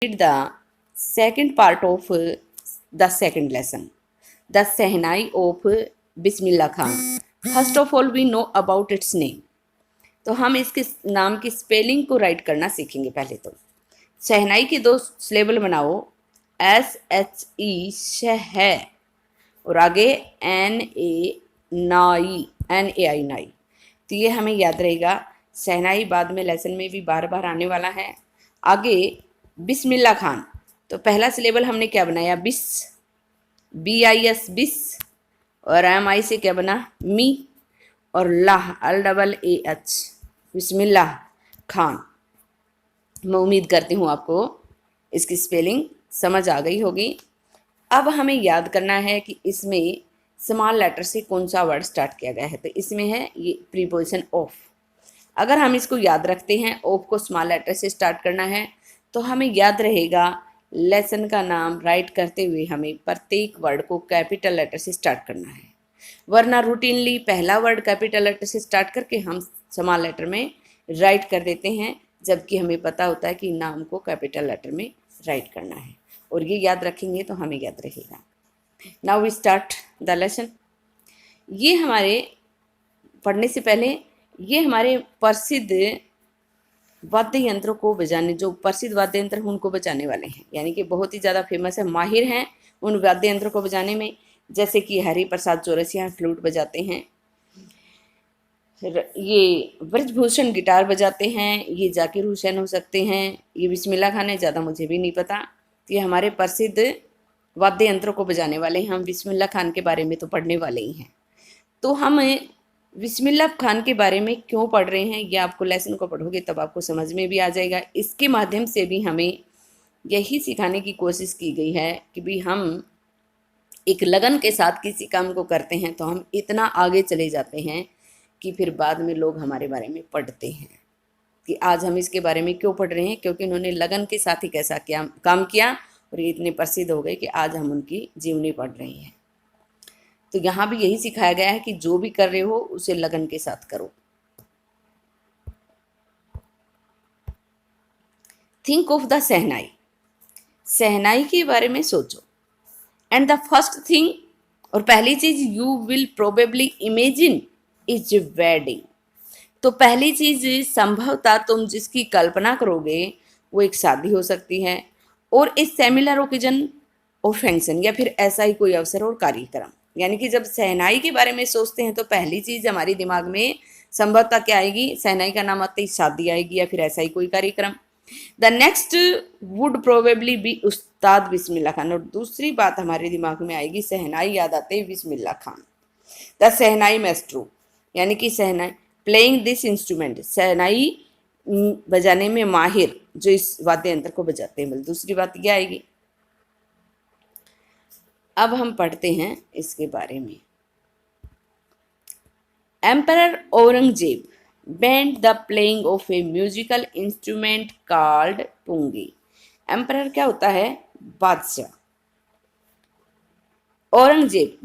read the second part of the second lesson, the Sehnai of Bismillah Khan. First of all, we know about its name. तो हम इसके नाम की spelling को right करना सीखेंगे। पहले तो शहनाई के दो सिलेबल बनाओ, SHE शह, और आगे NAI नाई। तो ये हमें याद रहेगा। शहनाई बाद में लेसन में भी बार बार आने वाला है। आगे बिस्मिल्लाह खान, तो पहला सिलेबल हमने क्या बनाया, BIS बिस, और MI से क्या बना, मी, और लाह LAAH बिस्मिल्लाह खान। मैं उम्मीद करती हूँ आपको इसकी स्पेलिंग समझ आ गई होगी। अब हमें याद करना है कि इसमें स्मॉल लेटर से कौन सा वर्ड स्टार्ट किया गया है। तो इसमें है ये प्रीपोजिशन ऑफ। अगर हम इसको याद रखते हैं, ऑफ को स्मॉल लेटर से स्टार्ट करना है, तो हमें याद रहेगा लेसन का नाम राइट करते हुए हमें प्रत्येक वर्ड को कैपिटल लेटर से स्टार्ट करना है। वरना रूटीनली पहला वर्ड कैपिटल लेटर से स्टार्ट करके हम स्मॉल लेटर में राइट कर देते हैं, जबकि हमें पता होता है कि नाम को कैपिटल लेटर में राइट करना है। और ये याद रखेंगे तो हमें याद रहेगा। Now we start the lesson. ये हमारे पढ़ने से पहले ये हमारे प्रसिद्ध वाद्य यंत्रों को बजाने, जो प्रसिद्ध वाद्य यंत्र हैं उनको बजाने वाले हैं, यानी कि बहुत ही ज़्यादा फेमस है, माहिर हैं उन वाद्य यंत्रों को बजाने में। जैसे कि हरि प्रसाद चौरसिया फ्लूट बजाते हैं, ये ब्रजभूषण गिटार बजाते हैं, ये जाकिर हुसैन हो सकते हैं, ये बिस्मिल्लाह खान है, ज़्यादा मुझे भी नहीं पता। तो ये हमारे प्रसिद्ध वाद्य यंत्रों को बजाने वाले हैं। हम बिस्मिल्लाह खान के बारे में तो पढ़ने वाले ही हैं। तो हम बिस्मिल्लाह खान के बारे में क्यों पढ़ रहे हैं, ये आपको लेसन को पढ़ोगे तब आपको समझ में भी आ जाएगा। इसके माध्यम से भी हमें यही सिखाने की कोशिश की गई है कि भी हम एक लगन के साथ किसी काम को करते हैं तो हम इतना आगे चले जाते हैं कि फिर बाद में लोग हमारे बारे में पढ़ते हैं कि आज हम इसके बारे में क्यों पढ़ रहे हैं, क्योंकि उन्होंने लगन के साथ ही कैसा क्या काम किया और ये इतने प्रसिद्ध हो गए कि आज हम उनकी जीवनी पढ़ रहे हैं। तो यहाँ भी यही सिखाया गया है कि जो भी कर रहे हो उसे लगन के साथ करो। थिंक ऑफ द शहनाई, शहनाई के बारे में सोचो। एंड द फर्स्ट थिंग, और पहली चीज you will probably imagine is wedding. तो पहली चीज संभवतः तुम जिसकी कल्पना करोगे वो एक शादी हो सकती है, और इस सेमिलर ओकेजन और फंक्शन, या फिर ऐसा ही कोई अवसर और कार्यक्रम। यानी कि जब शहनाई के बारे में सोचते हैं तो पहली चीज हमारे दिमाग में संभवतः क्या आएगी, शहनाई का नाम आते ही शादी आएगी या फिर ऐसा ही कोई कार्यक्रम। The next would probably be उस्ताद बिस्मिल्लाह खान, और दूसरी बात हमारे दिमाग में आएगी, शहनाई याद आते ही Bismillah Khan. The shehnai Maestro, यानी कि शहनाई प्लेइंग दिस इंस्ट्रूमेंट, शहनाई बजाने में माहिर जो इस वाद्य यंत्र को बजाते हैं। दूसरी बात यह आएगी। अब हम पढ़ते हैं इसके बारे में। Emperor Aurangzeb banned the playing of a musical instrument called pungi. Emperor क्या होता है, बादशाह। औरंगजेब,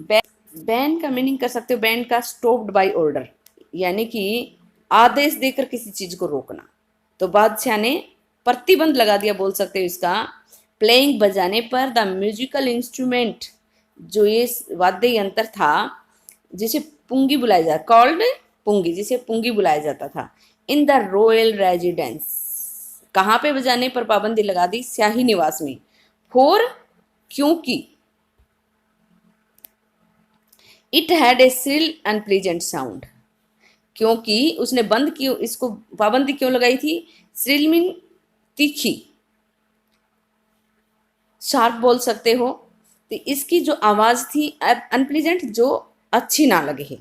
बैन का मीनिंग कर सकते हो, बैन का स्टॉप्ड बाय ऑर्डर, यानी कि आदेश देकर किसी चीज को रोकना। तो बादशाह ने प्रतिबंध लगा दिया, बोल सकते हो इसका। प्लेइंग बजाने पर द म्यूजिकल इंस्ट्रूमेंट, जो ये वाद्य यंत्र था जिसे पुंगी बुलाया जाता, कॉल्ड पुंगी, जिसे पुंगी बुलाया जाता था, इन द रॉयल रेजिडेंस। कहाँ पे बजाने पर पाबंदी लगा दी, शाही निवास में। फॉर, क्योंकि it had a shrill unpleasant sound, क्योंकि उसने बंद क्यों, इसको पाबंदी क्यों लगाई थी, श्रिल मीन तीखी, शार्प बोल सकते हो। तो इसकी जो आवाज थी अनप्लीजेंट, जो अच्छी ना लगे,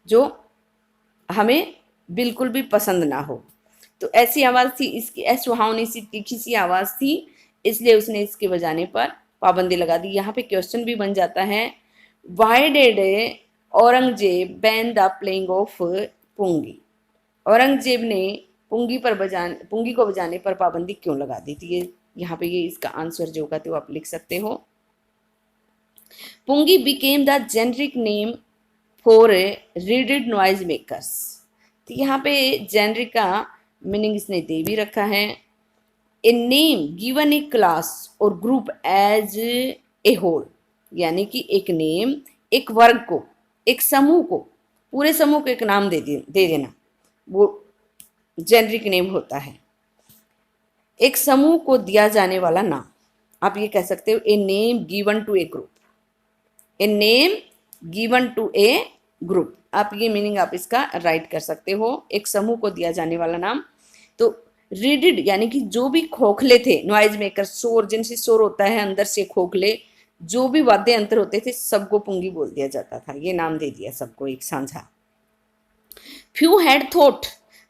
जो हमें बिल्कुल भी पसंद ना हो, तो ऐसी आवाज थी इसकी, सुहावनी सी तीखी सी आवाज थी, इसलिए उसने इसके बजाने पर पाबंदी लगा दी। यहाँ पे क्वेश्चन भी बन जाता है, why did Aurangzeb ban the playing of pungi. Aurangzeb ने पुंगी को बजाने पर पाबंदी क्यों लगा दी थी। ये यहाँ पे ये इसका आंसर जो होगा तो आप लिख सकते हो। Pungi became the generic name for reeded noise makers. तो यहाँ पे जेनरिक का मीनिंग इसने दे भी रखा है, ए नेम गिवन ए क्लास और ग्रुप एज ए होल, यानी कि एक नेम एक वर्ग को, एक समूह को, पूरे समूह को एक नाम दे देना, वो जेनरिक नेम होता है। एक समूह को दिया जाने वाला नाम, आप ये कह सकते हो a name given to a group, a name given to a group, आप ये मीनिंग आप इसका राइट कर सकते हो, एक समूह को दिया जाने वाला नाम। तो रीडिड यानी कि जो भी खोखले थे, नॉइज मेकर शोर, जिनसे शोर होता है अंदर से, खोखले जो भी वाद्य यंत्र होते थे सबको पुंगी बोल दिया जाता था, ये नाम दे दिया सबको एक साझा। फ्यू हैड थॉट,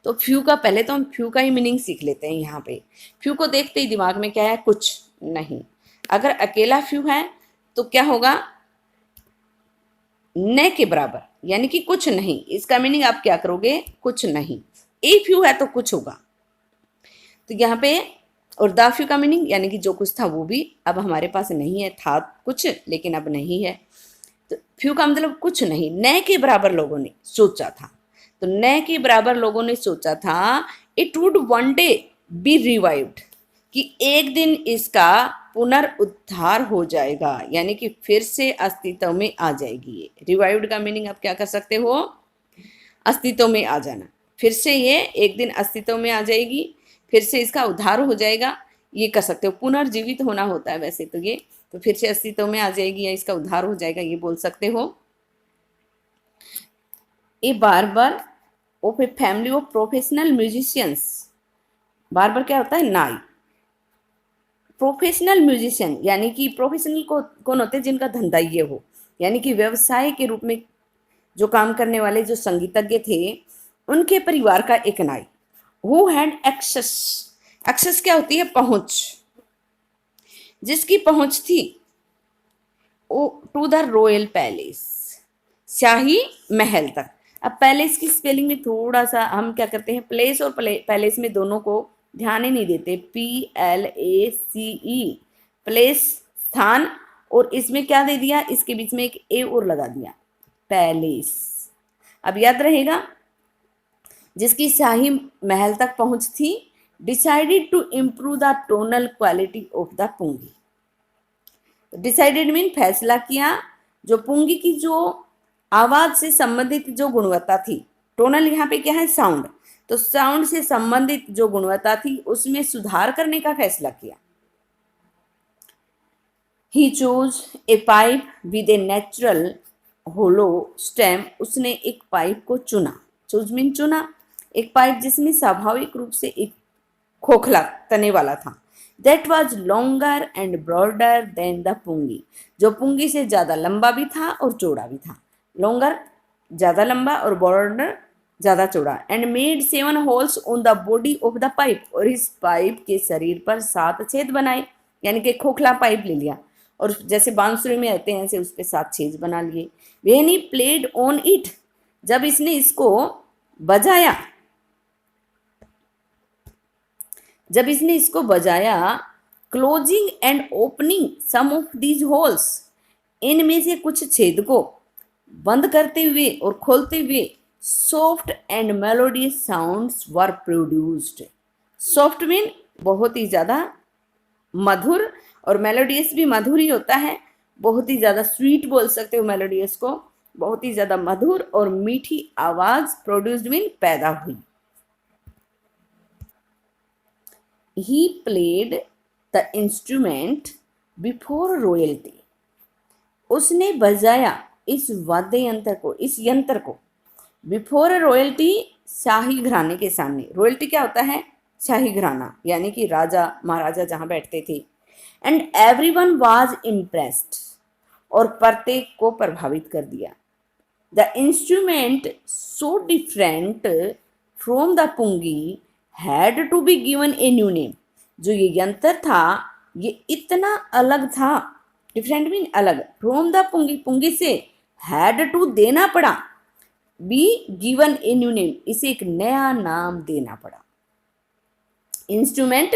तो फ्यू का पहले तो हम फ्यू का ही मीनिंग सीख लेते हैं। यहाँ पे फ्यू को देखते ही दिमाग में क्या है, कुछ नहीं। अगर अकेला फ्यू है तो क्या होगा, न के बराबर, यानी कि कुछ नहीं। इसका मीनिंग आप क्या करोगे, कुछ नहीं। ए फ्यू है तो कुछ होगा, तो यहाँ पे और द फ्यू का मीनिंग यानी कि जो कुछ था वो भी अब हमारे पास नहीं है, था कुछ लेकिन अब नहीं है। तो फ्यू का मतलब कुछ नहीं, न के बराबर लोगों ने सोचा था, तो न के बराबर लोगों ने सोचा था it would one day B revived, कि एक दिन इसका पुनरुद्धार हो जाएगा, यानी कि फिर से अस्तित्व में आ जाएगी। ये रिवाइव्ड का मीनिंग आप क्या कर सकते हो, अस्तित्व में आ जाना, फिर से ये एक दिन अस्तित्व में आ जाएगी, फिर से इसका उद्धार हो जाएगा, ये कर सकते हो। पुनर्जीवित होना होता है वैसे तो ये, तो फिर से अस्तित्व में आ जाएगी या इसका उद्धार हो जाएगा, ये बोल सकते हो। A barber of a family of professional musicians, barber क्या होता है, नाई। प्रोफेशनल म्यूजिशियन यानी कि प्रोफेशनल को कौन होते हैं, जिनका धंधा ये हो, यानी कि व्यवसाय के रूप में जो काम करने वाले जो संगीतज्ञ थे, उनके परिवार का एक नाई। हु हैड एक्सेस, एक्सेस क्या होती है, पहुंच, जिसकी पहुंच थी टू द रॉयल पैलेस, शाही महल तक। अब पैलेस की स्पेलिंग में थोड़ा सा हम क्या करते हैं, प्लेस और पैलेस में दोनों को ध्यान ही नहीं देते, PLACE, प्लेस स्थान, और इसमें क्या दे दिया, इसके बीच में एक ए और लगा दिया, पैलेस। अब याद रहेगा, जिसकी शाही महल तक पहुंच थी, decided to improve the tonal quality of the pungi. Decided mean फैसला किया, जो पुंगी की जो आवाज से संबंधित जो गुणवत्ता थी, टोनल यहाँ पे क्या है, साउंड, तो साउंड से संबंधित जो गुणवत्ता थी उसमें सुधार करने का फैसला किया। He chose a pipe with a natural hollow stem, उसने एक पाइप को चुना, चूज मीन चुना, एक पाइप जिसमें स्वाभाविक रूप से एक खोखला तने वाला था। That was longer and broader than the pungi, जो पुंगी से ज़्यादा लंबा भी था और चौड़ा भी था। लॉन्गर ज़्यादा लंबा और ब्रॉडर ज़्यादा चौड़ा। And made 7 holes on the body of the pipe, और इस पाइप के शरीर पर 7 छेद बनाए, यानी कि खोखला पाइप ले लिया और जैसे बांसुरी में रहते हैं ऐसे उस पर 7 छेद बना लिए। When he played on it, जब इसने इसको बजाया, जब इसने इसको बजाया, closing and opening some of these holes, इनमें से कुछ छेद को बंद करते हुए और खोलते हुए soft and melodious sounds were produced. Soft mean बहुत ही ज़्यादा मधुर, और मेलोडियस भी मधुर ही होता है, बहुत ही ज़्यादा स्वीट बोल सकते हो मेलोडियस को, बहुत ही ज़्यादा मधुर और मीठी आवाज़, प्रोड्यूस्ड मीन पैदा हुई। He played the instrument before royalty, उसने बजाया इस वाद्य यंत्र को, इस यंत्र को, बिफोर रॉयल्टी, शाही घराने के सामने। रॉयल्टी क्या होता है, शाही घराना, यानी कि राजा महाराजा जहाँ बैठते थे। एंड एवरीवन वाज इम्प्रेस्ड, और प्रत्येक को प्रभावित कर दिया। The instrument so different from the pungi had to be given a new name, जो ये यंत्र था ये इतना अलग था, डिफरेंट मीन अलग, फ्रॉम द पुंगी, पुंगी से, हैड टू देना पड़ा, be given a new name, इसे एक नया नाम देना पड़ा। इंस्ट्रूमेंट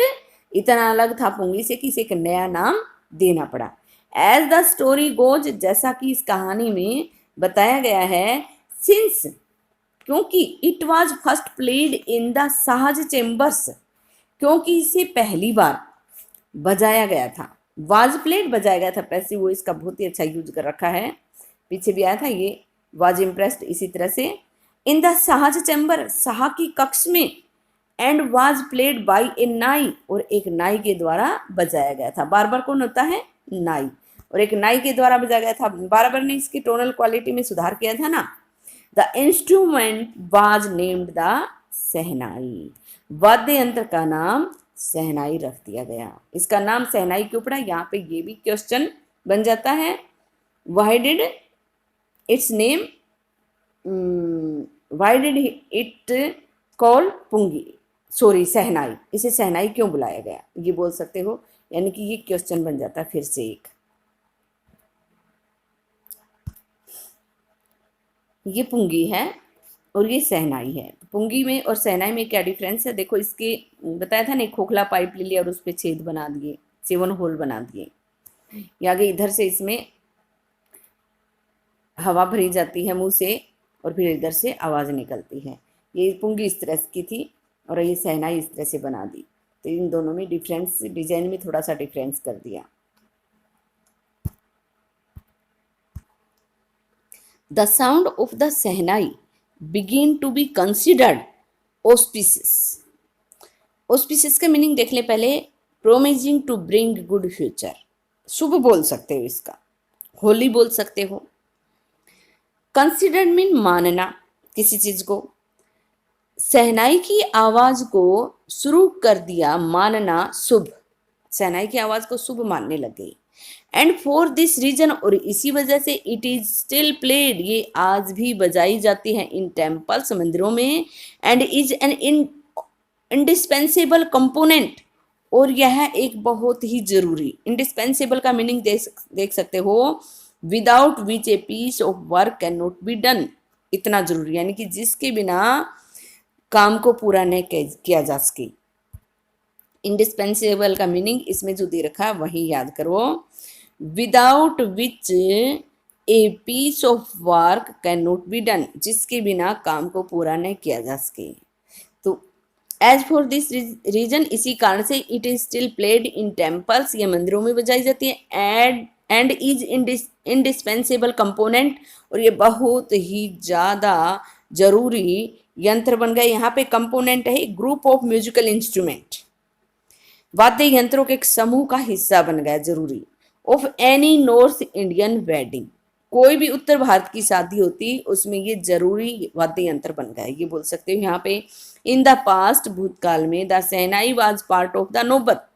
इतना अलग था पुंगी से कि इसे एक नया नाम देना पड़ा। एज द स्टोरी गोज, जैसा कि इस कहानी में बताया गया है, सिंस, क्योंकि it was first played in the Shah's chambers, क्योंकि इसे पहली बार बजाया गया था। वाज प्लेड बजाया गया था, पैसिव वॉइस का बहुत ही अच्छा यूज कर रखा है, पीछे भी आया था ये। वाज इम्प्रेस्ड इसी तरह से। In the Shah's chamber, Shah की कक्ष में। एंड वाज प्लेड बाई ए नाई, और एक नाई के द्वारा बजाया गया था। बार बार कौन होता है? नाई, और एक नाई के द्वारा बजाया गया था। बार बार ने इसकी टोनल क्वालिटी में सुधार किया था ना। The instrument was named the shehnai, वाद्य यंत्र का नाम सहनाई रख दिया गया। इसका नाम सहनाई क्यों पड़ा? यहाँ पे ये भी क्वेश्चन बन जाता है। Why did its name, why did it call pungi, sorry shehnai, इसे सहनाई क्यों बुलाया गया, ये बोल सकते हो। यानी कि ये क्वेश्चन बन जाता है फिर से एक। ये पुंगी है और ये सहनाई है। पुंगी में और सहनाई में क्या डिफरेंस है? देखो, इसके बताया था ना, खोखला पाइप ले लिया और उस पर छेद बना दिए, 7 होल बना दिए। ये आगे इधर से इसमें हवा भरी जाती है मुंह से, और फिर इधर से आवाज़ निकलती है। ये पुंगी इस तरह की थी और ये सहनाई इस तरह से बना दी। तो इन दोनों में डिफरेंस, डिजाइन में थोड़ा सा डिफरेंस कर दिया। The sound of the shehnai begin to be considered auspicious. Auspicious का मीनिंग देख ले पहले। Promising to bring good future, शुभ बोल सकते हो इसका, होली बोल सकते हो। कंसिडर्ड मीन मानना किसी चीज को। सहनाई की आवाज को शुरू कर दिया मानना शुभ, सहनाई की आवाज को शुभ मानने लग गई। एंड फॉर दिस रीजन, और इसी वजह से इट इज स्टिल प्लेड, ये आज भी बजाई जाती है इन टेम्पल्स, मंदिरों में। And is an indispensable component, और यह एक बहुत ही जरूरी, इंडिस्पेंसेबल का मीनिंग देख सकते हो, without which a piece of work can not be done, इतना जरूरी, यानी कि जिसके बिना काम को पूरा नहीं किया जा सके। इंडिस्पेंसेबल का मीनिंग इसमें जो दे रखा है वही याद करो। Without which a piece of work can not be done, जिसके बिना काम को पूरा नहीं किया जा सके। तो एज फॉर दिस रीजन, इसी कारण से it is still played in temples, ये मंदिरों में बजाई जाती है। एंड इज इंडिस्पेंसेबल कंपोनेंट, और ये बहुत ही ज़्यादा जरूरी यंत्र बन गए। यहाँ पे कंपोनेंट है ग्रुप ऑफ म्यूजिकल इंस्ट्रूमेंट, वाद्य यंत्रों के एक समूह का हिस्सा बन गया जरूरी। Of any north Indian wedding, कोई भी उत्तर भारत की शादी होती उसमें ये जरूरी वाद्य यंत्र बन गया, ये बोल सकते हो यहाँ पे। इन द पास्ट, भूतकाल में, the shehnai was part of the naubat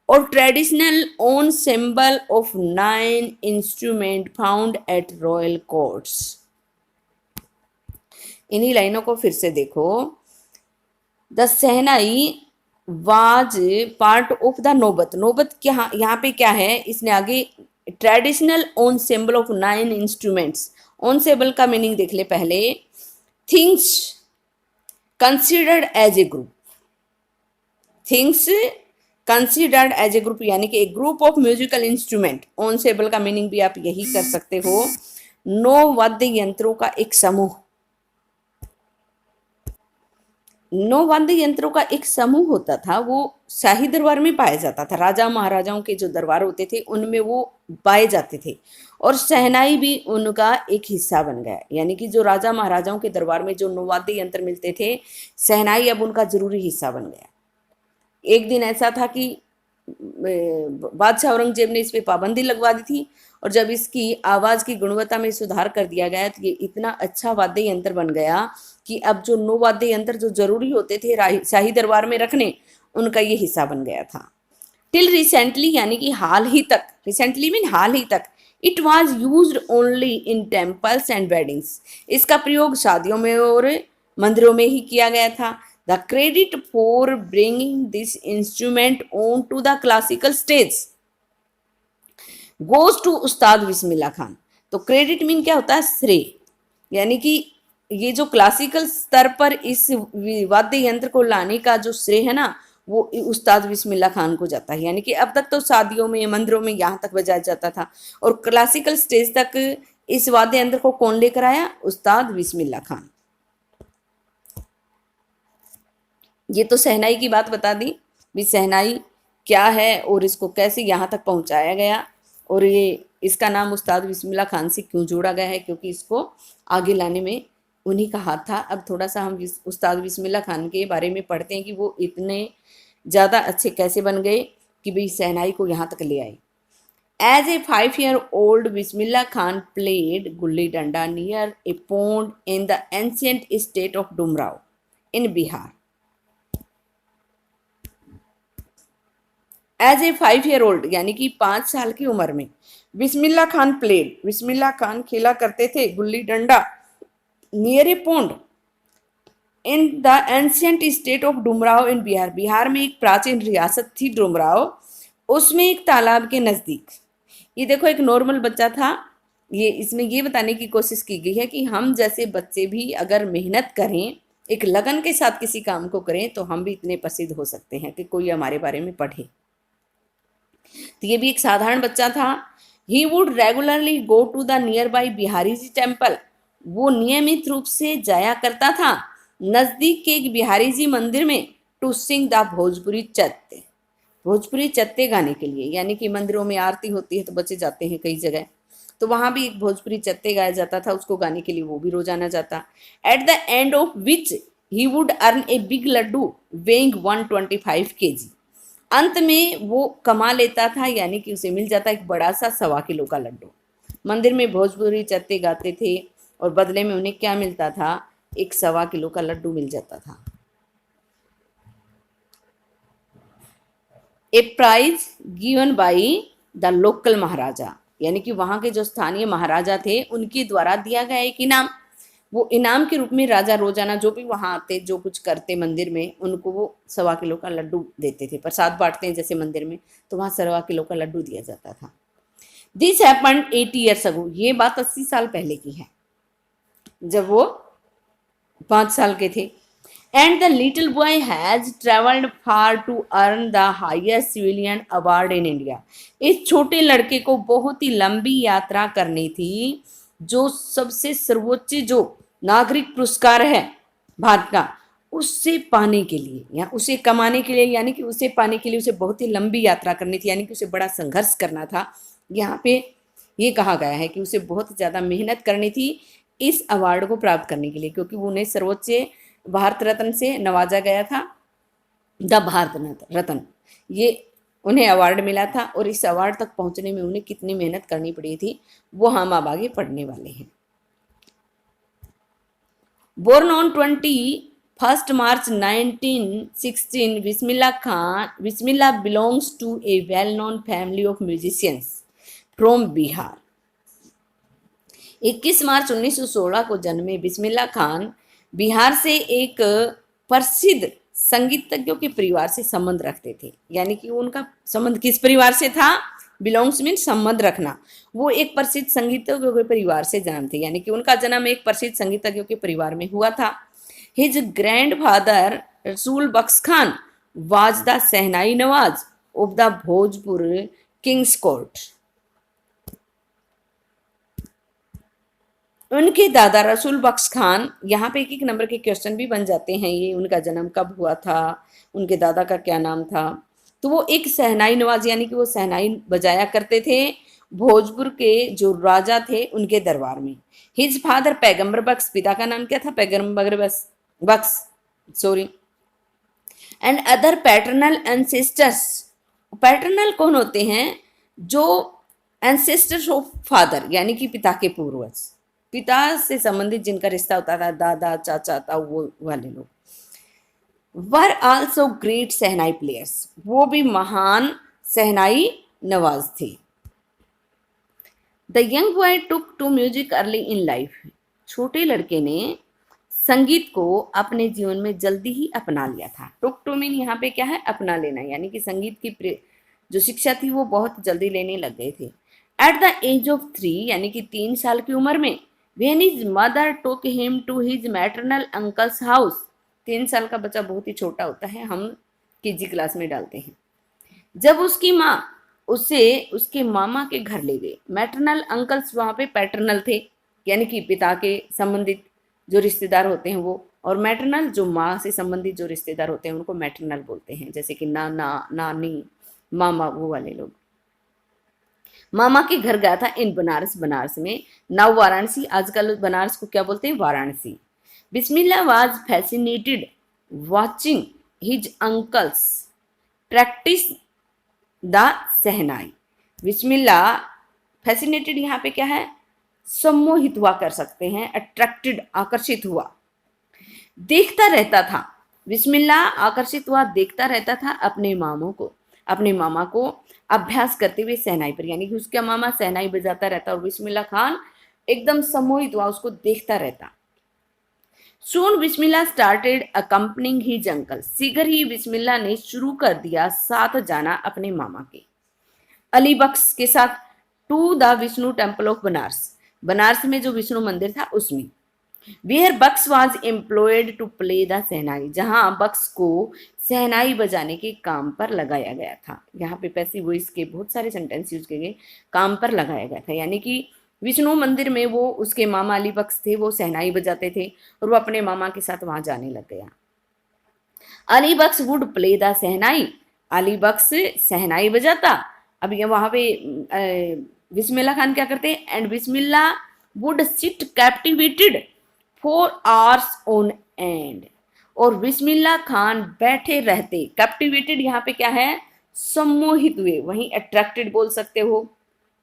और traditional ensemble of 9 instrument found at royal courts. इन्हीं लाइनों को फिर से देखो। The shehnai was part of the naubat, naubat क्या यहाँ पे क्या है, इसने आगे traditional ensemble of 9 instruments, ensemble का मीनिंग देख ले पहले। Things considered as a group, things considered as a group, यानी कि एक group of musical instrument. Own symbol का मीनिंग भी आप यही कर सकते हो, 9 वाद्य यंत्रों का एक समूह। 9 वाद्य यंत्रों का एक समूह होता था, वो शाही दरबार में पाया जाता था। राजा महाराजाओं के जो दरबार होते थे उनमें वो पाए जाते थे, और शहनाई भी उनका एक हिस्सा बन गया। यानी कि जो राजा महाराजाओं के दरबार में जो 9 वाद्य यंत्र मिलते थे, शहनाई अब उनका जरूरी हिस्सा बन गया। एक दिन ऐसा था कि बादशाह औरंगजेब ने इस पे पाबंदी लगवा दी थी, और जब इसकी आवाज़ की गुणवत्ता में सुधार कर दिया गया तो ये इतना अच्छा वाद्य यंत्र बन गया कि अब जो 9 वाद्य यंत्र जो जरूरी होते थे शाही दरबार में रखने, उनका ये हिस्सा बन गया था। टिल रिसेंटली, यानी कि हाल ही तक, रिसेंटली मीन हाल ही तक, it was use only in temples and weddings, इसका प्रयोग शादियों में और मंदिरों में ही किया गया था। The credit for bringing this instrument onto the classical stage goes to Ustad Bismillah Khan. तो क्रेडिट मीन क्या होता है? श्रेय, यानी कि ये जो क्लासिकल स्तर पर इस वाद्य यंत्र को लाने का जो श्रेय है ना, वो उस्ताद बिस्मिल्लाह खान को जाता है। यानी कि अब तक तो शादियों में, मंदिरों में यहाँ तक बजाया जाता था, और क्लासिकल स्टेज तक इस वाद्य यंत्र को कौन लेकर आया? उस्ताद बिस्मिल्लाह खान। ये तो शहनाई की बात बता दी भी शहनाई क्या है और इसको कैसे यहाँ तक पहुँचाया गया, और ये इसका नाम उस्ताद बिस्मिल्लाह खान से क्यों जोड़ा गया है, क्योंकि इसको आगे लाने में उन्हीं का हाथ था। अब थोड़ा सा हम उस्ताद बिस्मिल्लाह खान के बारे में पढ़ते हैं कि वो इतने ज़्यादा अच्छे कैसे बन गए कि भाई शहनाई को यहाँ तक ले आए। As a 5-year-old, Bismillah Khan played gulli danda near a pond in the ancient state of Dumrao in Bihar. As a 5-year-old यानी कि 5 साल की उम्र में बिस्मिल्लाह खान प्लेड, बिस्मिल्लाह खान खेला करते थे गुल्ली डंडा near a pond in the ancient state of Dumraon in Bihar. Bihar में एक प्राचीन रियासत थी डुमराव, उसमें एक तालाब के नज़दीक। ये देखो एक नॉर्मल बच्चा था, ये इसमें ये बताने की कोशिश की गई है कि हम जैसे बच्चे भी अगर मेहनत करें, एक लगन के साथ किसी काम को करें, तो हम भी इतने प्रसिद्ध हो सकते हैं कि कोई हमारे बारे में पढ़े। तो ये भी एक साधारण बच्चा था। He would regularly go to the nearby Bihari ji temple. वो नियमित रूप से जाया करता था नजदीक के एक बिहारी जी मंदिर में to sing the Bhojpuri chaite, Bhojpuri चत्ते गाने के लिए। यानी कि मंदिरों में आरती होती है तो बच्चे जाते हैं कई जगह, तो वहां भी एक भोजपुरी चत्ते गाया जाता था, उसको गाने के लिए वो भी रोजाना जाता। At the end of which he would earn a big laddu weighing 125 kg। अंत में वो कमा लेता था, यानी कि उसे मिल जाता एक बड़ा सा 1.25 किलो का लड्डू। मंदिर में भोजपुरी चत्ते गाते थे और बदले में उन्हें क्या मिलता था, एक 1.25 किलो का लड्डू मिल जाता था। A prize given by the local maharaja, यानी कि वहां के जो स्थानीय महाराजा थे उनके द्वारा दिया गया एक इनाम। वो इनाम के रूप में राजा रोजाना जो भी वहां आते, जो कुछ करते मंदिर में, उनको वो 1.25 किलो का लड्डू देते थे। प्रसाद बांटते हैं जैसे मंदिर में, तो वहां 1.25 किलो का लड्डू दिया जाता था। This happened 80 years ago। ये बात 80 साल पहले की है, जब वो 5 साल के थे। And the little boy has travelled far to earn the highest civilian award in India. इस छोटे लड़के को बहुत ही लंबी यात्रा करनी थी, जो सबसे सर्वोच्च जो नागरिक पुरस्कार है भारत का, उससे पाने के लिए या उसे कमाने के लिए, यानी कि उसे पाने के लिए उसे बहुत ही लंबी यात्रा करनी थी, यानी कि उसे बड़ा संघर्ष करना था। यहाँ पे ये कहा गया है कि उसे बहुत ज़्यादा मेहनत करनी थी इस अवार्ड को प्राप्त करने के लिए, क्योंकि उन्हें सर्वोच्च भारत रत्न से नवाजा गया था, द भारत रत्न, ये उन्हें अवार्ड मिला था। और इस अवार्ड तक पहुंचने में उन्हें कितनी मेहनत करनी पड़ी थी, वो हम अब आगे पढ़ने वाले हैं। Born on 21 March 1916, Bismillah belongs to a well known family of musicians from Bihar. 21 मार्च 1916 को जन्मे बिस्मिल्लाह खान बिहार से एक प्रसिद्ध संगीतज्ञों के परिवार से संबंध रखते थे। यानी कि उनका संबंध किस परिवार से था, बिलोंग्स मीन संबंध रखना। वो एक प्रसिद्ध संगीतज्ञों के परिवार से जन्म थे, यानी कि उनका जन्म एक प्रसिद्ध संगीतज्ञों के परिवार में हुआ था। His grandfather Rasool Bakhsh Khan was the shehnai nawaz of the Bhojpur king's court. उनके दादा रसूल बख्श खान, यहाँ पे एक नंबर के क्वेश्चन भी बन जाते हैं ये, उनका जन्म कब हुआ था, उनके दादा का क्या नाम था। तो वो एक शहनाई नवाज, यानी कि वो शहनाई बजाया करते थे भोजपुर के जो राजा थे उनके दरबार में। हिज फादर पैगंबर बख्श, पिता का नाम क्या था, Paigambar Bakhsh sorry. And other paternal ancestors, paternal कौन होते हैं, जो एंसेस्टर्स ऑफ फादर, यानी कि पिता के पूर्वज, पिता से संबंधित जिनका रिश्ता होता था, दादा चाचा था, वो वाले लोग। Were also great shehnai players, वो भी महान शहनाई नवाज थे। The young boy took to music early in life, छोटे लड़के ने संगीत को अपने जीवन में जल्दी ही अपना लिया था। टुक टू मीन यहाँ पे क्या है, अपना लेना, यानी कि संगीत की जो शिक्षा थी वो बहुत जल्दी लेने लग गए थे। एट द एज ऑफ 3, यानी कि 3 साल की उम्र में, when his mother took him to his maternal uncle's house, 3 साल का बच्चा बहुत ही छोटा होता है, हम केजी क्लास में डालते हैं। जब उसकी माँ उसे उसके मामा के घर ले गए। मैटरनल अंकल्स वहाँ पे पैटर्नल थे, यानी कि पिता के संबंधित जो रिश्तेदार होते हैं वो, और मैटरनल जो माँ से संबंधित जो रिश्तेदार होते हैं उनको मैटरनल बोलते हैं, जैसे कि नाना, नानी, मामा, वो वाले लोग। मामा के घर गया था इन बनारस, बनारस में, नाउ वाराणसी, आजकल बनारस को क्या बोलते हैं, Varanasi. Bismillah was fascinated watching his uncles practise the shehnai. Bismillah, fascinated यहाँ पे क्या है, सम्मोहित हुआ कर सकते हैं, अट्रैक्टेड, आकर्षित हुआ, देखता रहता था। बिस्मिल्लाह आकर्षित हुआ, देखता रहता था अपने मामों को, अपने मामा को अभ्यास करते हुए सहनाई पर, यानी कि उसका मामा सहनाई बजाता रहता और बिस्मिल्लाह खान एकदम सम्मोहित हुआ, उसको देखता रहता। सून बिस्मिल्लाह स्टार्टेड अकम्पनिंग हिज अंकल, शीघ्र ही बिस्मिल्लाह ने शुरू कर दिया साथ जाना अपने मामा के, अली बख्श के साथ, to the Vishnu temple of Banaras, Banaras में जो विष्णु मंदिर था उसमें। Where Bux was employed to play the shehnai, जहां बक्स को सहनाई बजाने के काम पर लगाया गया था। यहाँ पे पैसिव वॉइस के बहुत सारे सेंटेंस यूज किए गए, काम पर लगाया गया था, यानी कि विष्णु मंदिर में वो उसके मामा अली बक्स थे, वो सहनाई बजाते थे और वो अपने मामा के साथ वहां जाने लग गया। अली बक्स वुड प्ले द सहनाई, अली बक्स सहनाई बजाता। अब ये वहां पे बिस्मिल्लाह खान क्या करते हैं, and Bismillah would sit captivated 4 hours on and, और बिस्मिल्लाह खान बैठे रहते, कैप्टिवेटेड यहाँ पे क्या है, सम्मोहित हुए, वहीं अट्रैक्टेड बोल सकते हो,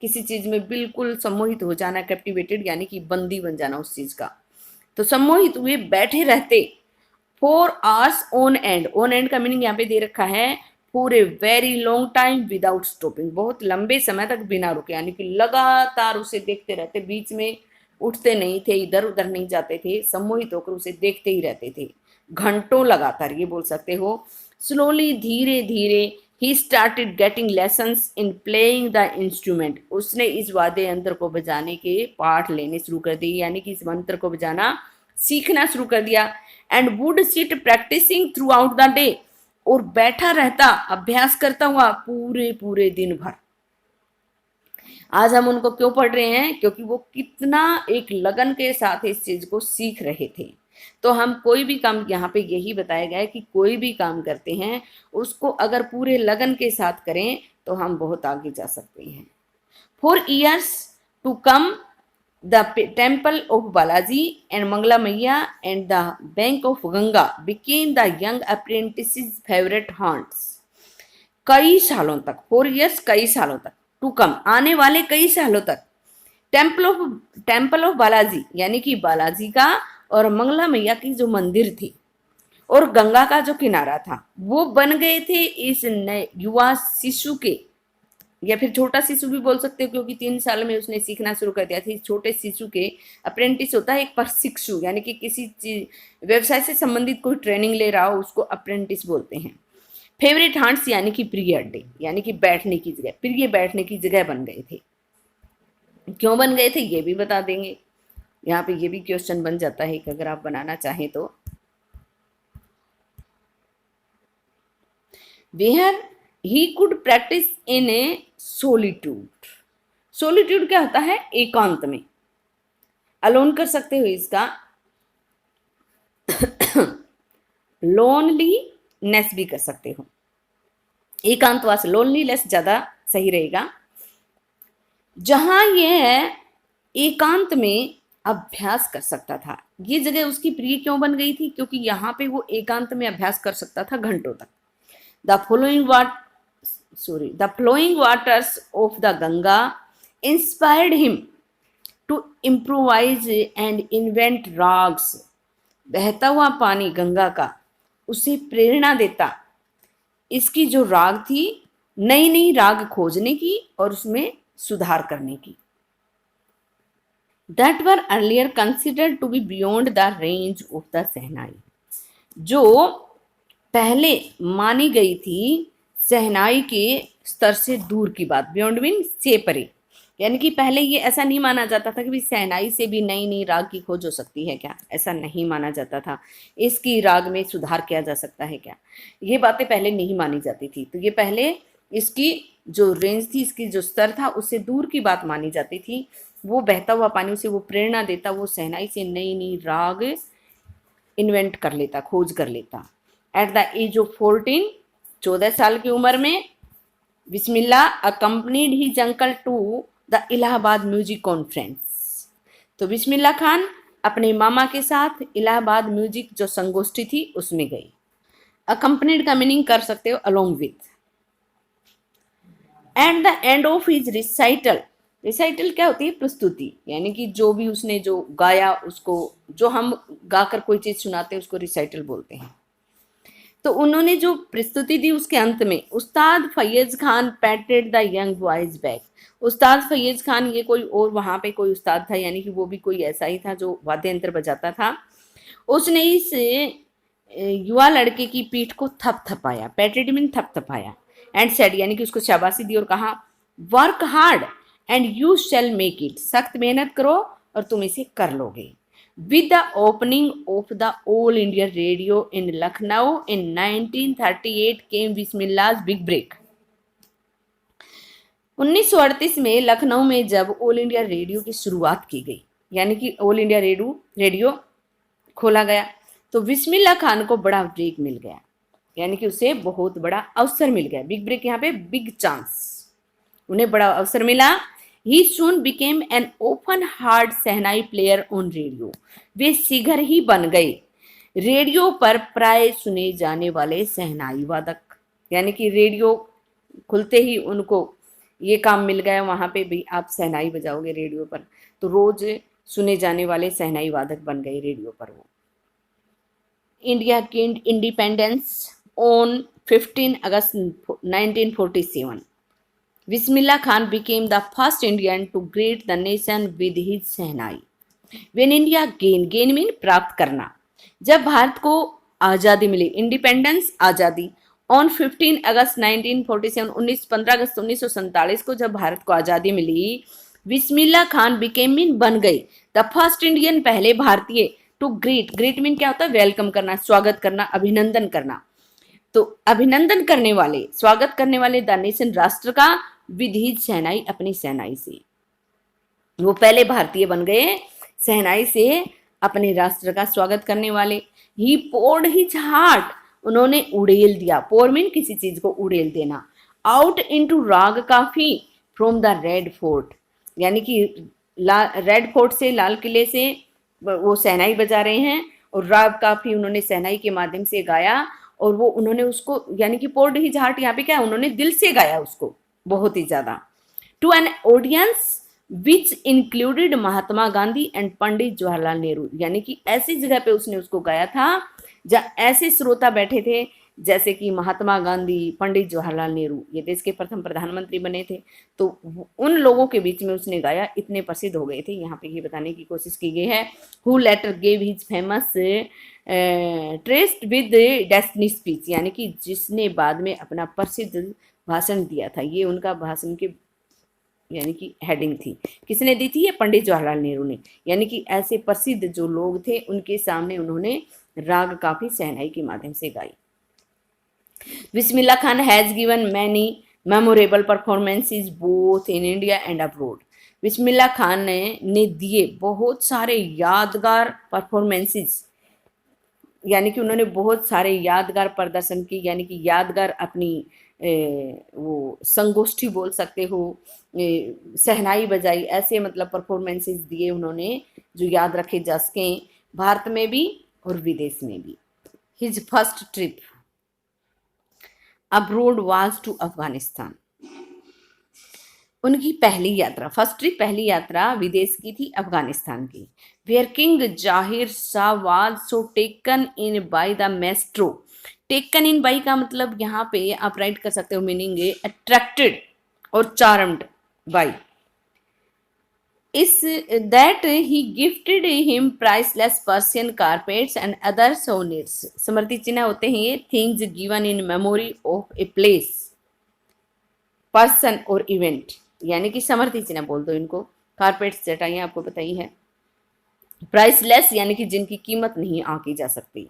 किसी चीज में बिल्कुल सम्मोहित हो जाना, कैप्टिवेटेड यानी कि बंदी बन जाना उस चीज का, तो सम्मोहित हुए, बैठे रहते 4 hours on and, on and का मीनिंग यहाँ पे दे रखा है for a very long time without stopping, बहुत लंबे समय तक बिना रुके, यानी कि लगातार उसे देखते रहते, बीच में उठते नहीं थे, इधर उधर नहीं जाते थे, सम्मोहित होकर उसे देखते ही रहते थे घंटों लगातार, ये बोल सकते हो। स्लोली, धीरे धीरे, he started getting lessons in playing the instrument, उसने इस वाद्य यंत्र को बजाने के पाठ लेने शुरू कर दिए, यानी कि इस मंत्र को बजाना सीखना शुरू कर दिया। And would sit practising throughout the day, और बैठा रहता, अभ्यास करता हुआ पूरे पूरे दिन भर। आज हम उनको क्यों पढ़ रहे हैं, क्योंकि वो कितना एक लगन के साथ इस चीज को सीख रहे थे। तो हम कोई भी काम, यहाँ पे यही बताया गया है कि कोई भी काम करते हैं उसको अगर पूरे लगन के साथ करें तो हम बहुत आगे जा सकते हैं। For years to come the temple of Balaji and Mangala Maiya and the bank of Ganga became the young apprentice favourite haunts. कई सालों तक, 4 years, कई सालों तक, टू कम, आने वाले कई सालों तक, टेम्पल ऑफ बालाजी यानी कि बालाजी का और मंगला मैया की जो मंदिर थी और गंगा का जो किनारा था वो बन गए थे इस नए युवा शिशु के, या फिर छोटा शिशु भी बोल सकते हो क्योंकि 3 साल में उसने सीखना शुरू कर दिया था। इस छोटे शिशु के, अप्रेंटिस होता है एक प्रशिक्षु, यानी कि किसी चीज व्यवसाय से संबंधित कोई ट्रेनिंग ले रहा हो उसको अप्रेंटिस बोलते हैं। फेवरेट हांट्स यानी कि प्रिय अड्डे, यानी कि बैठने की जगह, प्रिय बैठने की जगह बन गए थे। क्यों बन गए थे ये भी बता देंगे, यहाँ पे ये भी क्वेश्चन बन जाता है कि अगर आप बनाना चाहें तो। Where he could practise in a solitude, solitude क्या होता है, एकांत में, अलोन कर सकते हो इसका, लोनलीनेस भी कर सकते हो, एकांतवास, लोनलीनेस ज्यादा सही रहेगा। जहां यह एकांत में अभ्यास कर सकता था, ये जगह उसकी प्रिय क्यों बन गई थी, क्योंकि यहाँ पे वो एकांत में अभ्यास कर सकता था घंटों तक। The flowing waters of the Ganga inspired him to improvise and invent ragas, बहता हुआ पानी गंगा का उसे प्रेरणा देता, इसकी जो राग थी, नई नई राग खोजने की और उसमें सुधार करने की। That were earlier considered to be beyond the range of the shehnai, जो पहले मानी गई थी सहनाई के स्तर से दूर की बात, बियॉन्ड मीन से परे, यानी कि पहले ये ऐसा नहीं माना जाता था कि भी सहनाई से भी नई नई राग की खोज हो सकती है क्या, ऐसा नहीं माना जाता था, इसकी राग में सुधार किया जा सकता है क्या, ये बातें पहले नहीं मानी जाती थी। तो ये पहले इसकी जो रेंज थी, इसकी जो स्तर था उससे दूर की बात मानी जाती थी। वो बहता हुआ पानी उसे वो प्रेरणा देता, वो सहनाई से नई नई राग इन्वेंट कर लेता, खोज कर लेता। एट द एज ऑफ 14, 14 साल की उम्र में, Bismillah accompanied his uncle to the Allahabad music conference. तो बिस्मिल्लाह खान अपने मामा के साथ इलाहाबाद म्यूजिक जो संगोष्ठी थी उसमें गई। अकम्पनीड का मीनिंग कर सकते हो along with. Eight the end of his recital, recital क्या होती है? प्रस्तुति, यानी कि जो भी उसने जो गाया उसको, जो हम गाकर कोई चीज सुनाते हैं उसको रिसाइटल बोलते हैं। तो उन्होंने जो प्रस्तुति दी उसके अंत में Ustad Faiyaz Khan patted the young boy's back. Ustad Faiyaz Khan, ये कोई और वहां पे कोई उस्ताद था, यानी कि वो भी कोई ऐसा ही था जो वाद्य यंत्र बजाता था। उसने इस युवा लड़के की पीठ को थपथपाया, पैटेड मीन थपथपाया, एंड सेड यानी कि उसको शाबाशी दी और कहा work hard and you shall make it, सख्त मेहनत करो और तुम इसे कर लोगे। With the opening of the All India Radio in Lucknow in 1938 came Bismillah's big break. 1938 में लखनऊ में जब ऑल इंडिया रेडियो की शुरुआत की गई, यानी कि ऑल इंडिया रेडियो खोला गया, तो बिस्मिल्लाह खान को बड़ा ब्रेक मिल गया, यानी कि उसे बहुत बड़ा अवसर मिल गया। बिग ब्रेक यहाँ पे बिग चांस, उन्हें बड़ा अवसर मिला। He soon became an open heart shehnai player on radio, वे शीघ्र ही बन गए रेडियो पर प्राय सुने जाने वाले शहनाई वादक, यानी कि रेडियो खुलते ही उनको ये काम मिल गया वहां पे भी, आप शहनाई बजाओगे रेडियो पर, तो रोज सुने जाने वाले शहनाई वादक बन गए रेडियो पर वो। India gained independence on 15 August 1947। Bismillah Khan became the first Indian to greet the nation with his shehnai. When India gain mean प्राप्त करना, जब भारत को आज़ादी मिली, इंडिपेंडेंस आज़ादी, ऑन 15 अगस्त 1947 15 अगस्त 1947 को जब भारत को आज़ादी मिली, बिस्मिल्लाह खान became मीन बन गई, द फर्स्ट इंडियन पहले भारतीय, टू ग्रीट मीन क्या होता है? वेलकम करना, स्वागत करना, अभिनंदन करना। तो अभिनंदन करने वाले, स्वागत करने वाले द नेशन राष्ट्र का, विद हिज शहनाई अपनी शहनाई से, वो पहले भारतीय बन गए शहनाई से अपने राष्ट्र का स्वागत करने वाले। ही पोर्ड हिज हार्ट, उन्होंने उड़ेल दिया, पोर मीन किसी चीज को उड़ेल देना, आउट इनटू राग काफी फ्रॉम द रेड फोर्ट, यानी कि रेड फोर्ट से, लाल किले से वो शहनाई बजा रहे हैं और राग काफी उन्होंने शहनाई के माध्यम से गाया, और वो उन्होंने उसको, यानी कि पोर्ड हिज हार्ट यहाँ पे क्या है? उन्होंने दिल से गाया उसको बहुत ही ज्यादा। To an audience which included Mahatma Gandhi and Pandit Jawaharlal Nehru, यानी कि ऐसी जगह पे उसने उसको गाया था जहाँ ऐसे श्रोता बैठे थे जैसे कि महात्मा गांधी, पंडित जवाहरलाल नेहरू, ये देश के प्रथम प्रधानमंत्री बने थे, तो उन लोगों के बीच में उसने गाया, इतने प्रसिद्ध हो गए थे। यहाँ पे ये बताने की कोशिश की गई है, who letter gave his famous trace with destiny speech, यानी कि जिसने बाद में अपना प्रसिद्ध भाषण दिया था, ये उनका भाषण के यानी कि हेडिंग थी, किसने दी थी? ये पंडित जवाहरलाल नेहरू ने, यानी कि ऐसे प्रसिद्ध जो लोग थे उनके सामने उन्होंने राग काफी शहनाई के माध्यम से गाई। Bismillah Khan has given many memorable performances both in India and abroad. Bismillah Khan ने दिए बहुत सारे यादगार परफॉर्मेंसेस, यानी कि उन्होंने बहुत सारे यादगार प्रदर्शन की, यानी कि यादगार अपनी वो संगोष्ठी बोल सकते हो, शहनाई बजाई, ऐसे मतलब परफॉर्मेंसेस दिए उन्होंने जो याद रखे जा सकें, भारत में भी और विदेश में भी। His first trip abroad was to Afghanistan, उनकी पहली यात्रा, फर्स्ट ट्रिप पहली यात्रा विदेश की थी, अफगानिस्तान की। Where king Zahir Shah was so taken in by the maestro, taken in by का मतलब यहाँ पे आप राइट कर सकते हो मीनिंग अट्रैक्टेड और चार्म्ड बाई, इस that he gifted him priceless Persian carpets and other souvenirs. स्मृति चिन्ह होते हैं ये things given in memory of a place, person और इवेंट, यानी कि समृद्धि चिन्ह बोल दो इनको। कारपेट्स चटाइयाँ आपको पता ही है। प्राइसलेस यानी कि जिनकी कीमत नहीं आंकी जा सकती।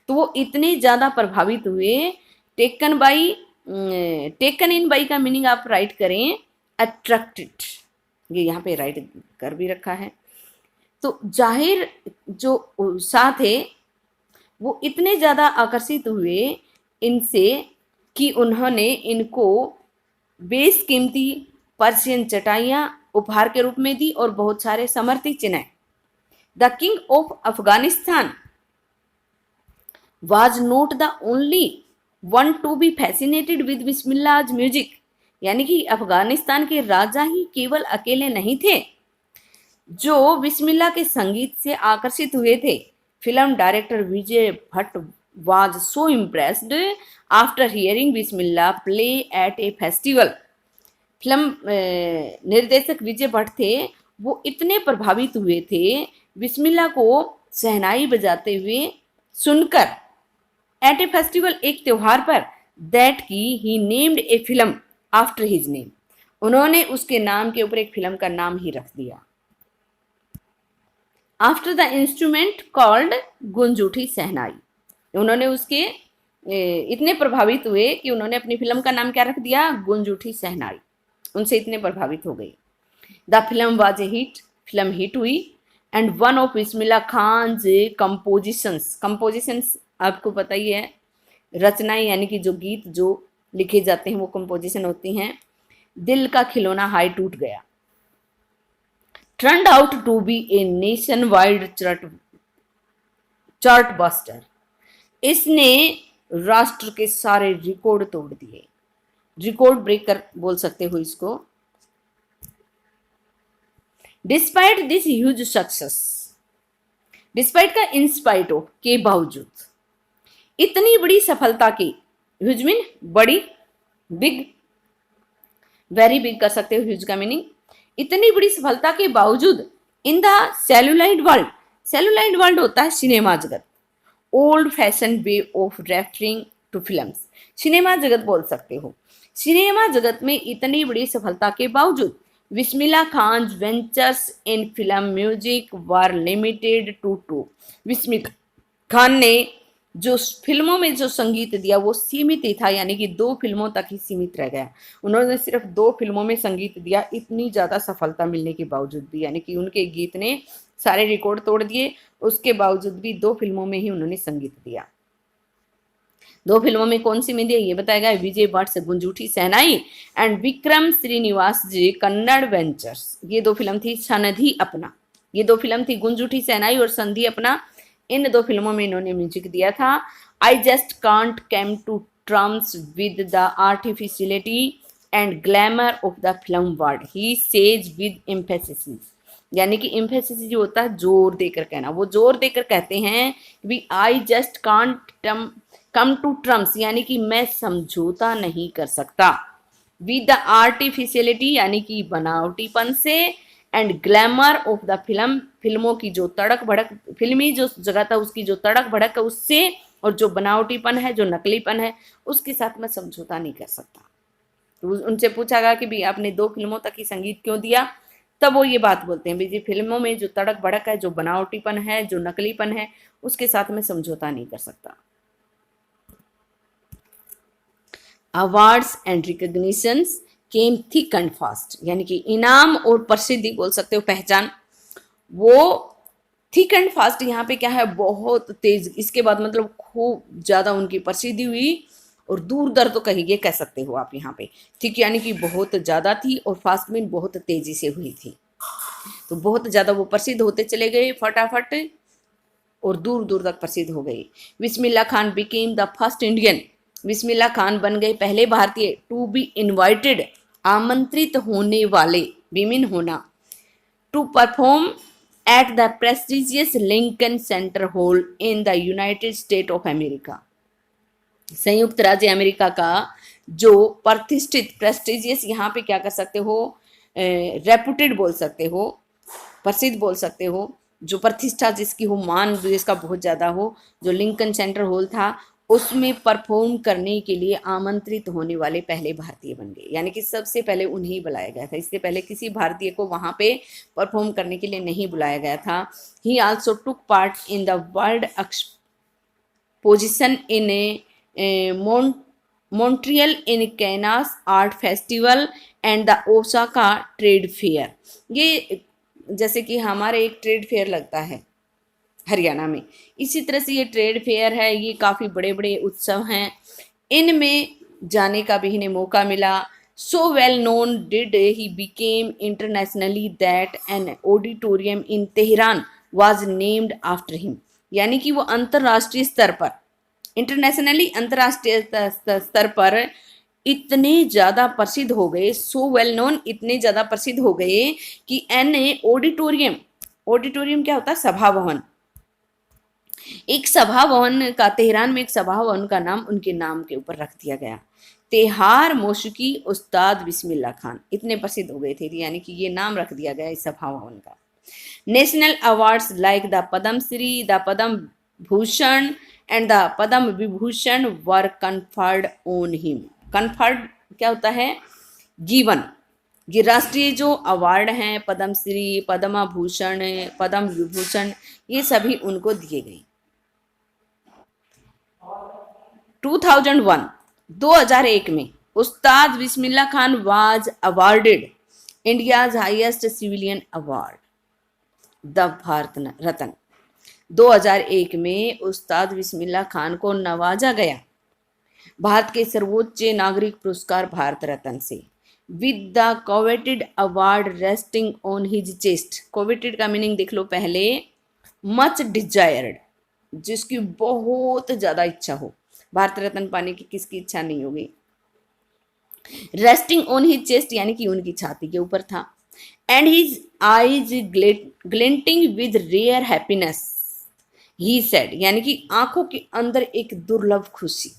तो वो इतने ज़्यादा प्रभावित हुए, taken by, taken in by का मीनिंग आप राइट करें अट्रैक्टेड, ये यहाँ पे राइट कर भी रखा है। तो जाहिर जो शाह थे वो इतने ज़्यादा आकर्षित हुए इनसे कि उन्होंने इनको बेशकीमती पर्शियन चटाइयाँ उपहार के रूप में दी और बहुत सारे समृद्धि चिन्ह। The king of Afghanistan was not the only one to be fascinated with Bismillah's music, यानी कि अफगानिस्तान के राजा ही केवल अकेले नहीं थे जो बिस्मिल्लाह के संगीत से आकर्षित हुए थे। Film director Vijay Bhatt was so impressed after hearing Bismillah play at A festival. Film निर्देशक विजय भट्ट थे, वो इतने प्रभावित हुए थे बिस्मिल्लाह को शहनाई बजाते हुए सुनकर एट ए फेस्टिवल, एक त्योहार पर, दैट की ही named a film after his name, उन्होंने उसके नाम के ऊपर एक फिल्म का नाम ही रख दिया। आफ्टर द इंस्ट्रूमेंट कॉल्ड गूंज उठी शहनाई, उन्होंने उसके इतने प्रभावित हुए कि उन्होंने अपनी फिल्म का नाम क्या रख दिया, गूंज उठी शहनाई, उनसे इतने प्रभावित हो गए। The film was a hit, film hit हुई। And one of Bismillah Khan compositions आपको पता ही है, रचनाएं यानी कि जो गीत जो लिखे जाते हैं वो कंपोजिशन होती हैं। दिल का खिलौना हाई टूट गया, turned out to be a nationwide chartbuster, इसने राष्ट्र के सारे रिकॉर्ड तोड़ दिए, रिकॉर्ड ब्रेकर बोल सकते हो इसको। Despite this huge success, despite का इंस्पाइट ऑफ के बावजूद, इतनी बड़ी सफलता की, ह्यूज मीन बड़ी, बिग, वेरी बिग कर सकते हो ह्यूज का मीनिंग। इतनी बड़ी सफलता के बावजूद in the celluloid world, celluloid world होता है सिनेमा जगत, old fashion way of referring to films, cinema जगत बोल सकते हो। सिनेमा जगत में इतनी बड़ी सफलता के बावजूद Bismillah Khan ventures in film music were limited to Bismillah Khan ने जो फिल्मों में जो संगीत दिया वो सीमित ही था, यानी कि 2 फिल्मों तक ही सीमित रह गया। उन्होंने सिर्फ 2 फिल्मों में संगीत दिया, इतनी ज़्यादा सफलता मिलने के बावजूद भी, यानी कि उनके गीत ने सारे रिकॉर्ड तोड़ दिए, उसके बावजूद भी 2 फिल्मों में ही उन्होंने संगीत दिया। 2 फिल्मों में कौन सी में दिया ये बताया गया, विजय भट्ट से गूंज उठी शहनाई एंड विक्रम श्रीनिवास जी कन्नड़ वेंचर्स, ये 2 फिल्म थी। सनधी अपना, ये 2 फिल्म थी, गूंज उठी शहनाई और संधि अपना, इन 2 फिल्मों में इन्होंने म्यूजिक दिया था। I just can't come to terms with the artificiality and glamour of the film world, he says with emphasis, यानी कि एम्फेसिस जो होता है जोर देकर कहना, वो जोर देकर कहते हैं कि I just can't come to terms, यानी कि मैं समझौता नहीं कर सकता, विद द आर्टिफिशियलिटी यानी कि बनावटीपन से, and glamour of the film, फिल्मों की जो तड़क भड़क, फिल्मी जो जगह था उसकी जो तड़क भड़क है उससे, और जो बनावटीपन है, जो नकलीपन है, उसके साथ मैं समझौता नहीं कर सकता। तो उनसे पूछा गया कि भाई आपने 2 फिल्मों तक ही संगीत क्यों दिया, तब वो ये बात बोलते हैं भाई फिल्मों में जो तड़क भड़क है, जो बनावटीपन है, जो नकलीपन है, उसके साथ मैं समझौता नहीं कर सकता। Awards and recognitions came thick and fast, यानी कि इनाम और प्रसिद्धि बोल सकते हो, पहचान, वो थिक एंड फास्ट यहाँ पे क्या है, बहुत तेज, इसके बाद मतलब खूब ज़्यादा उनकी प्रसिद्धि हुई, और दूर दर तो कहिए कह सकते हो आप यहाँ पे। थिक यानी कि बहुत ज़्यादा थी, और फास्ट मीन बहुत तेज़ी से हुई थी, तो बहुत ज़्यादा वो प्रसिद्ध होते चले गए फटाफट, और दूर दूर तक प्रसिद्ध हो गई। Bismillah Khan became the first Indian, Bismillah Khan बन गए पहले भारतीय, टू बी इनवाइटेड, आमंत्रित होने वाले, विमेन होना, to perform at the prestigious Lincoln Center hall in the United State of America, संयुक्त राज्य अमेरिका का जो प्रतिष्ठित, प्रेस्टिजियस यहाँ पे क्या कर सकते हो, रेपुटेड बोल सकते हो, प्रसिद्ध बोल सकते हो, जो प्रतिष्ठा जिसकी हो, मान जिसका बहुत ज़्यादा हो, जो लिंकन सेंटर हॉल था उसमें परफॉर्म करने के लिए आमंत्रित होने वाले पहले भारतीय बन गए, यानी कि सबसे पहले उन्हें बुलाया गया था, इससे पहले किसी भारतीय को वहाँ पे परफॉर्म करने के लिए नहीं बुलाया गया था। He also took part in the world exposition in a Montreal in Cannes art festival and the Osaka trade fair, ये जैसे कि हमारे एक ट्रेड फेयर लगता है हरियाणा में। इसी तरह से ये ट्रेड फेयर है, ये काफ़ी बड़े बड़े उत्सव हैं, इनमें जाने का भी इन्हें मौका मिला। So well known did he became internationally that an auditorium in Tehran was named after him, यानी कि वो अंतर्राष्ट्रीय स्तर पर, इंटरनेशनली अंतर्राष्ट्रीय स्तर पर इतने ज़्यादा प्रसिद्ध हो गए, सो वेल नोन, इतने ज़्यादा प्रसिद्ध हो गए कि एन ऑडिटोरियम, ऑडिटोरियम क्या होता है, सभा भवन, एक सभा भवन का, तेहरान में एक सभा भवन का नाम उनके नाम के ऊपर रख दिया गया। तेहार मौसिकी उस्ताद बिस्मिल्ला खान, इतने प्रसिद्ध हो गए थे, यानी कि ये नाम रख दिया गया इस सभा भवन का। National awards like the Padma Shri, the Padma Bhushan and the Padma Vibhushan were conferred on him. Conferred क्या होता है, गिवन। ये राष्ट्रीय जो अवार्ड हैं, पद्म श्री, पद्म भूषण, पद्म विभूषण, ये सभी उनको दिए गए। 2001 में Ustad Bismillah Khan was awarded India's highest civilian award, the Bharat Ratna. 2001 में उस्ताद बिस्मिल्ला खान को नवाजा गया भारत के सर्वोच्च नागरिक पुरस्कार भारत रत्न से, with the coveted award resting on his chest. Coveted का मीनिंग देख लो पहले, मच डिजायर्ड, जिसकी बहुत ज्यादा इच्छा हो। भारत रत्न पाने की किसकी इच्छा नहीं होगी। रेस्टिंग ऑन हिज चेस्ट यानी कि उनकी छाती के ऊपर था। And his eyes glinting with rare happiness, he said, यानी कि आंखों के अंदर एक दुर्लभ खुशी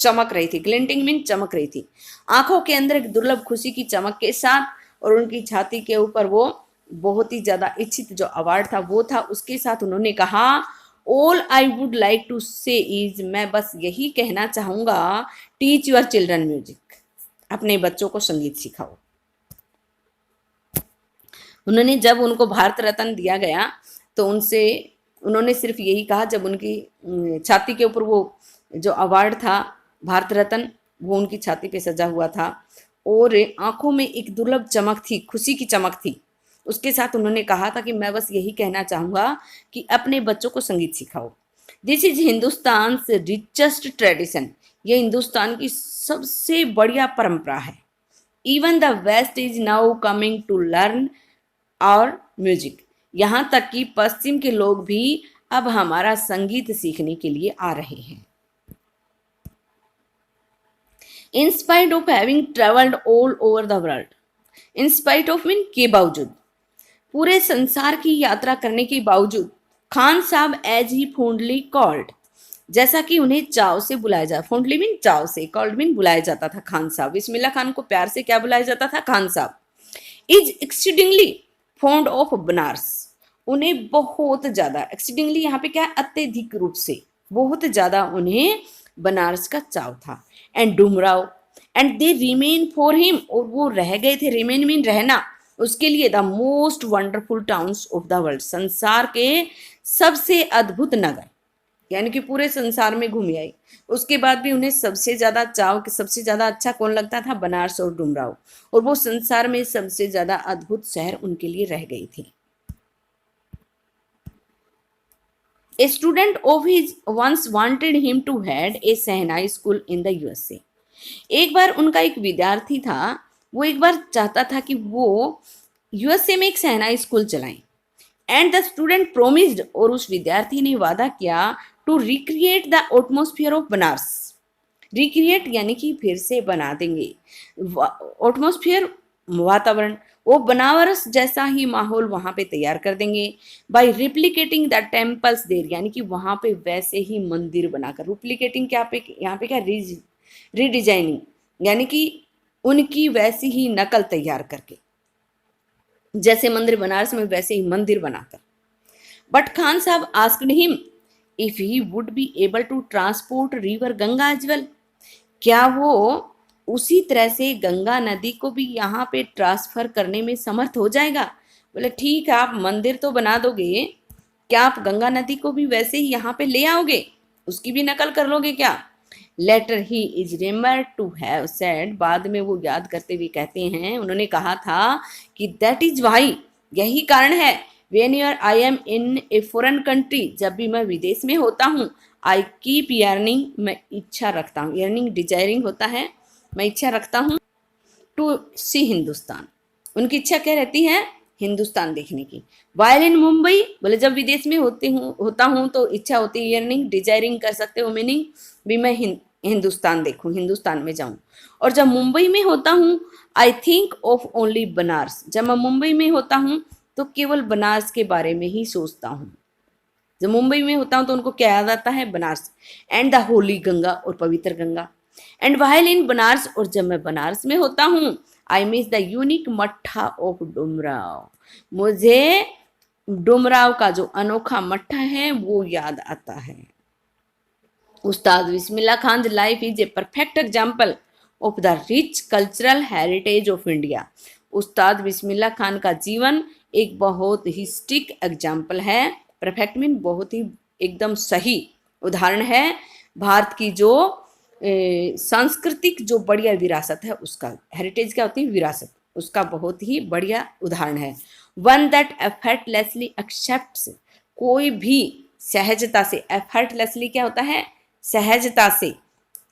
चमक रही थी। ग्लिंटिंग मीन चमक रही थी, आंखों के अंदर एक दुर्लभ खुशी की चमक के साथ, और उनकी छाती के ऊपर वो बहुत ही ज्यादा इच्छित जो अवार्ड था वो था। उसके साथ उन्होंने कहा, all I would like to say is, मैं बस यही कहना चाहूंगा, टीच योर चिल्ड्रन म्यूजिक, अपने बच्चों को संगीत सिखाओ। उन्होंने जब उनको भारत रत्न दिया गया तो उनसे उन्होंने सिर्फ यही कहा, जब उनकी छाती के ऊपर वो जो अवार्ड था भारत रत्न, वो उनकी छाती पे सजा हुआ था और आंखों में एक दुर्लभ चमक थी, खुशी की चमक थी। उसके साथ उन्होंने कहा था कि मैं बस यही कहना चाहूंगा कि अपने बच्चों को संगीत सिखाओ। This is Hindustan richest tradition, ये हिंदुस्तान की सबसे बढ़िया परंपरा है। Even the west is now coming to learn our music, यहाँ तक कि पश्चिम के लोग भी अब हमारा संगीत सीखने के लिए आ रहे हैं। In spite of having travelled all over the world, in spite of mean के बावजूद, पूरे संसार की यात्रा करने के बावजूद, खान साहब एज ही फोंडली कॉल्ड, जैसा कि उन्हें चाव से बुलाया जाता, फोंडली मीन चाव से, कॉल्ड मीन बुलाया जाता था खान साहब। बिस्मिल्ला खान को प्यार से क्या बुलाया जाता था, खान साहब। Is exceedingly fond of Banaras, उन्हें बहुत ज्यादा, एक्सीडिंगली यहाँ पे क्या है, अत्यधिक रूप से, बहुत ज्यादा उन्हें बनारस का चाव था। And Dumraon, and they remain for him, और वो रह गए थे, रिमेन मीन रहना, उसके लिए, the most wonderful towns of the world, संसार के सबसे अद्भुत नगर, यानी कि पूरे संसार में घूमी आई। उसके बाद भी उन्हें सबसे ज्यादा चाव, सबसे ज्यादा अच्छा कौन लगता था, बनारस और डुमराव, और वो संसार में सबसे ज्यादा अद्भुत शहर उनके लिए रह गई थी। A student of his once wanted him to head a shehnai school in the USA. एक बार उनका एक विद्यार्थी था, वो एक बार चाहता था कि वो यूएसए में एक शहनाई स्कूल चलाएं। एंड द स्टूडेंट प्रोमिस्ड, और उस विद्यार्थी ने वादा किया, to recreate the atmosphere of Banaras. Recreate यानी कि फिर से बना देंगे, एटमॉस्फेयर वातावरण, वो बनारस जैसा ही माहौल वहां पे तैयार कर देंगे। बाय रिप्लिकेटिंग द टेम्पल्स देर, यानी कि वहां पे वैसे ही मंदिर बनाकर, रिप्लिकेटिंग क्या पे, यहाँ पे क्या, रीडिजाइनिंग, यानी कि उनकी वैसी ही नकल तैयार करके, जैसे मंदिर बनारस में वैसे ही मंदिर बनाकर। But Khan sahib asked him if he would be able to transport river Ganga as well, क्या वो उसी तरह से गंगा नदी को भी यहाँ पे ट्रांसफर करने में समर्थ हो जाएगा। बोले ठीक है, आप मंदिर तो बना दोगे, क्या आप गंगा नदी को भी वैसे ही यहाँ पे ले आओगे, उसकी भी नकल कर लोगे क्या। Later he is remembered to have said, बाद में वो याद करते हुए कहते हैं, उन्होंने कहा था कि दैट इज वाई, यही कारण है, whenever I am in a foreign country, जब भी मैं विदेश में होता हूँ, आई कीप यर्निंग, मैं इच्छा रखता हूँ, यर्निंग डिजायरिंग होता है, मैं इच्छा रखता हूँ, टू सी हिंदुस्तान, उनकी इच्छा क्या रहती है, हिंदुस्तान देखने की। वाइल इन मुंबई, बोले जब विदेश में होता हूँ तो इच्छा होती है, यर्निंग डिजायरिंग कर सकते हो, मीनिंग भी मैं हिंदुस्तान देखूं, हिंदुस्तान में जाऊं। और जब मुंबई में होता हूँ, I think of only Banaras, जब मैं मुंबई में होता हूँ तो केवल बनारस के बारे में ही सोचता हूँ। जब मुंबई में होता हूँ तो उनको क्या याद आता है, बनारस, एंड द होली गंगा, और पवित्र Ganga. And while in Banaras, और जब मैं बनारस में होता हूँ, आई मिस द यूनिक मट्ठा ऑफ डुमराव, मुझे डुमराव का जो अनोखा मट्ठा है वो याद आता है। Ustad Bismillah Khan life is a perfect example of the rich cultural heritage of India. Ustad Bismillah Khan का जीवन एक बहुत ही स्टिक एग्जाम्पल है, परफेक्ट मीन बहुत ही एकदम सही उदाहरण है भारत की जो सांस्कृतिक जो बढ़िया विरासत है उसका। हेरिटेज क्या होती है, विरासत, उसका बहुत ही बढ़िया उदाहरण है। वन दैट एफर्टलेसली एक्सेप्ट्स, कोई भी सहजता से, एफर्टलेसली क्या होता है, सहजता से,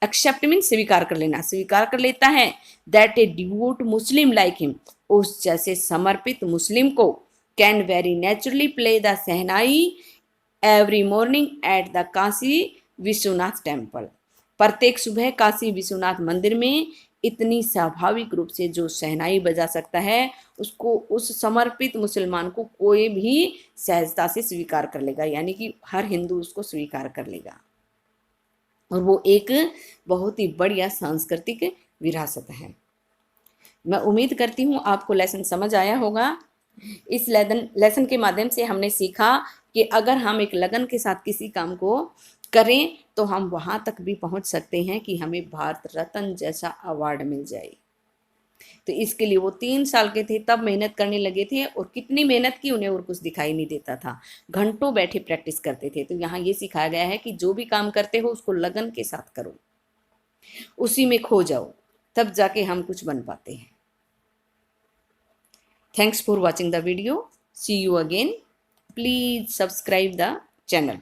एक्सेप्ट मीन स्वीकार कर लेना, स्वीकार कर लेता है, that A devote Muslim like him, उस जैसे समर्पित मुस्लिम को, can very naturally play the shehnai every morning at the Kashi Vishwanath temple, प्रत्येक सुबह काशी विश्वनाथ मंदिर में इतनी स्वाभाविक रूप से जो शहनाई बजा सकता है, उसको, उस समर्पित मुसलमान को कोई भी सहजता से स्वीकार कर लेगा, यानी कि हर हिंदू उसको स्वीकार कर लेगा। और वो एक बहुत ही बढ़िया सांस्कृतिक विरासत है। मैं उम्मीद करती हूँ आपको लेसन समझ आया होगा। इस लेसन के माध्यम से हमने सीखा कि अगर हम एक लगन के साथ किसी काम को करें तो हम वहाँ तक भी पहुँच सकते हैं कि हमें भारत रत्न जैसा अवार्ड मिल जाए। तो इसके लिए वो 3 साल के थे तब मेहनत करने लगे थे, और कितनी मेहनत की उन्हें और कुछ दिखाई नहीं देता था, घंटों बैठे प्रैक्टिस करते थे। तो यहाँ ये सिखाया गया है कि जो भी काम करते हो उसको लगन के साथ करो, उसी में खो जाओ, तब जाके हम कुछ बन पाते हैं। Thanks for watching the video. See you again. Please subscribe the channel.